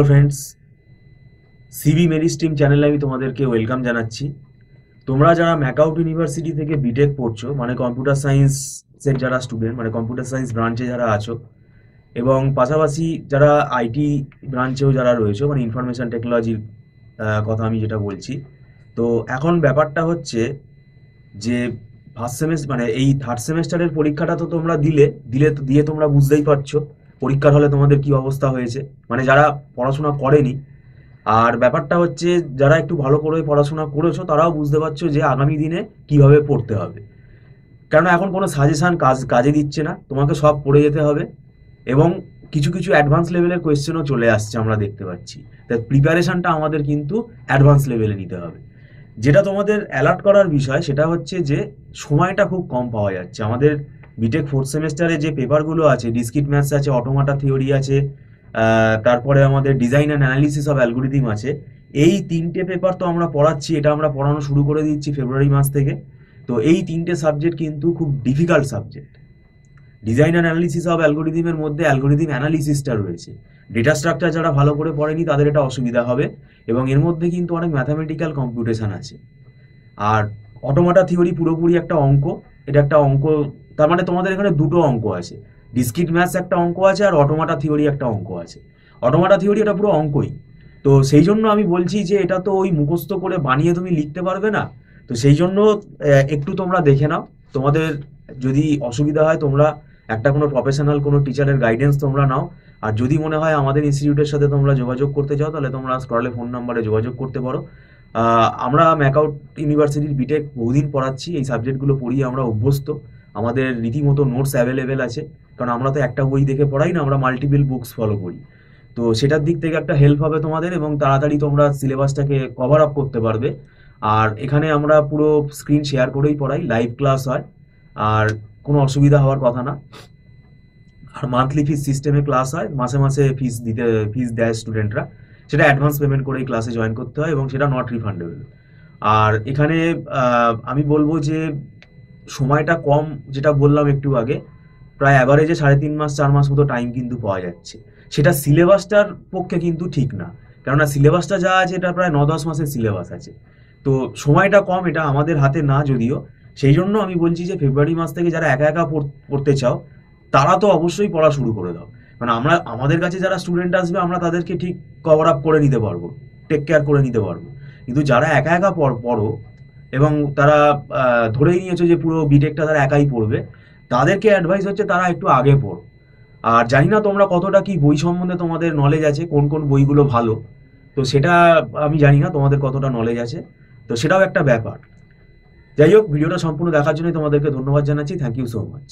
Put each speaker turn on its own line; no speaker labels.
Hello friends, সিবি মেরি stream চ্যানেলে আমি তোমাদেরকে ওয়েলকাম জানাচ্ছি। তোমরা যারা ম্যাকআউট ইউনিভার্সিটি থেকে বিটেক পড়ছো, মানে কম্পিউটার সায়েন্সের যারা স্টুডেন্ট, মানে কম্পিউটার সায়েন্স ব্রাঞ্চে যারা আছো, এবং পাশাপাশি যারা আইটি ব্রাঞ্চেও যারা রয়েছে, মানে ইনফরমেশন টেকনোলজির কথা আমি যেটা বলছি। তো এখন ব্যাপারটা হচ্ছে যে ফার্স্ট সেমেস্টার মানে এই থার্ড সেমেস্টারের পরীক্ষাটা তো তোমরা দিয়ে তোমরা বুঝতেই পারছো পরীক্ষার হলে তোমাদের কি অবস্থা হয়েছে, মানে যারা পড়াশোনা করেনি। আর ব্যাপারটা হচ্ছে যারা একটু ভালো করে পড়াশোনা করেছো তারাও বুঝতে পারছো যে আগামী দিনে কিভাবে পড়তে হবে, কারণ এখন কোনো সাজেশন কাজে দিচ্ছে না, তোমাকে সব পড়ে যেতে হবে। এবং কিছু কিছু অ্যাডভান্স লেভেলের কোয়েশ্চেনও চলে আসছে, আমরা দেখতে পাচ্ছি। তাই প্রিপারেশনটা আমাদের কিন্তু অ্যাডভান্স লেভেলে নিতে হবে। যেটা তোমাদের অ্যালার্ট করার বিষয় সেটা হচ্ছে যে সময়টা খুব কম পাওয়া যাচ্ছে। আমাদের বিটেক ফোর্থ সেমেস্টারে যে পেপারগুলো আছে, ডিসক্রিট ম্যাথস আছে, অটোমাটা থিওরি আছে, তারপরে আমাদের design and analysis of algorithm আছে। এই তিনটে পেপার তো আমরা পড়াচ্ছি, এটা আমরা পড়ানো শুরু করে দিচ্ছি ফেব্রুয়ারি মাস থেকে। তো এই তিনটে সাবজেক্ট কিন্তু খুব difficult subject. Design and analysis of অ্যালগোরিদমের মধ্যে অ্যালগোরিদম অ্যানালিসিসটা রয়েছে। ডেটা স্ট্রাকচার যারা ভালো করে পড়েনি তাদের এটা অসুবিধা হবে, এবং এর মধ্যে কিন্তু অনেক ম্যাথামেটিক্যাল কম্পিউটেশন আছে। আর অটোমাটা থিওরি পুরোপুরি একটা অঙ্ক, এটা একটা অঙ্ক। তার মানে তোমাদের এখানে দুটো অঙ্ক আছে, ডিসক্রিট ম্যাথস একটা অঙ্ক আছে, আর অটোমাটা থিওরি একটা অঙ্ক আছে। অটোমাটা থিওরি এটা পুরো অঙ্কই। তো সেই জন্য আমি বলছি যে এটা তো ওই মুখস্থ করে বানিয়ে তুমি লিখতে পারবে না। তো সেই জন্য একটু তোমরা দেখে নাও। তোমাদের যদি অসুবিধা হয় তোমরা একটা কোনো প্রফেশনাল কোনো টিচারের গাইডেন্স তোমরা নাও। আর যদি মনে হয় আমাদের ইনস্টিটিউটের সাথে তোমরা যোগাযোগ করতে চাও, তাহলে তোমরা স্ক্রলে ফোন নাম্বারে যোগাযোগ করতে পারো। আমরা ম্যাকআউট ইউনিভার্সিটির বিটেক বহুদিন পড়াচ্ছি, এই সাবজেক্টগুলো পড়িয়ে আমরা অভ্যস্ত। আমাদের রীতিমতো নোটস অ্যাভেলেবেল আছে, কারণ আমরা তো একটা বই দেখে পড়াই না, আমরা মাল্টিপল বুকস ফলো করি। তো সেটার দিক থেকে একটা হেল্প হবে তোমাদের, এবং তাড়াতাড়ি তোমরা সিলেবাসটাকে কভার আপ করতে পারবে। আর এখানে আমরা পুরো স্ক্রিন শেয়ার করেই পড়াই, লাইভ ক্লাস হয়, আর কোনো অসুবিধা হওয়ার কথা না। আর মান্থলি ফিস সিস্টেমে ক্লাস হয়, মাসে মাসে ফিস দেয় স্টুডেন্টরা। সেটা অ্যাডভান্স পেমেন্ট করেই ক্লাসে জয়েন করতে হয়, এবং সেটা নট রিফান্ডেবল। আর এখানে আমি বলবো যে সময়টা কম, যেটা বললাম একটু আগে, প্রায় অ্যাভারেজে 3.5 মাস 4 মাস মতো টাইম কিন্তু পাওয়া যাচ্ছে। সেটা সিলেবাসটার পক্ষে কিন্তু ঠিক না, কেননা সিলেবাসটা যা আছে এটা প্রায় 9-10 মাসের সিলেবাস আছে। তো সময়টা কম, এটা আমাদের হাতে না যদিও। সেই জন্য আমি বলছি যে ফেব্রুয়ারি মাস থেকে যারা একা একা পড়তে চাও তারা তো অবশ্যই পড়া শুরু করে দাও। মানে আমাদের কাছে যারা স্টুডেন্ট আসবে আমরা তাদেরকে ঠিক কভার আপ করে নিতে পারবো, টেক কেয়ার করে নিতে পারবো। কিন্তু যারা একা একা পড়ো, এবং তারা ধরেই নিয়েছো যে পুরো বিটেকটা তারা একাই পড়বে, তাদেরকে অ্যাডভাইস হচ্ছে তারা একটু আগে পড়ো। আর জানি না তোমরা কতটা কি বই সম্বন্ধে তোমাদের নলেজ আছে, কোন কোন বইগুলো ভালো, তো সেটা আমি জানি না তোমাদের কতটা নলেজ আছে। তো সেটাও একটা ব্যাপার। যাই হোক, ভিডিওটা সম্পূর্ণ দেখার জন্য তোমাদেরকে ধন্যবাদ জানাচ্ছি। Thank you so much.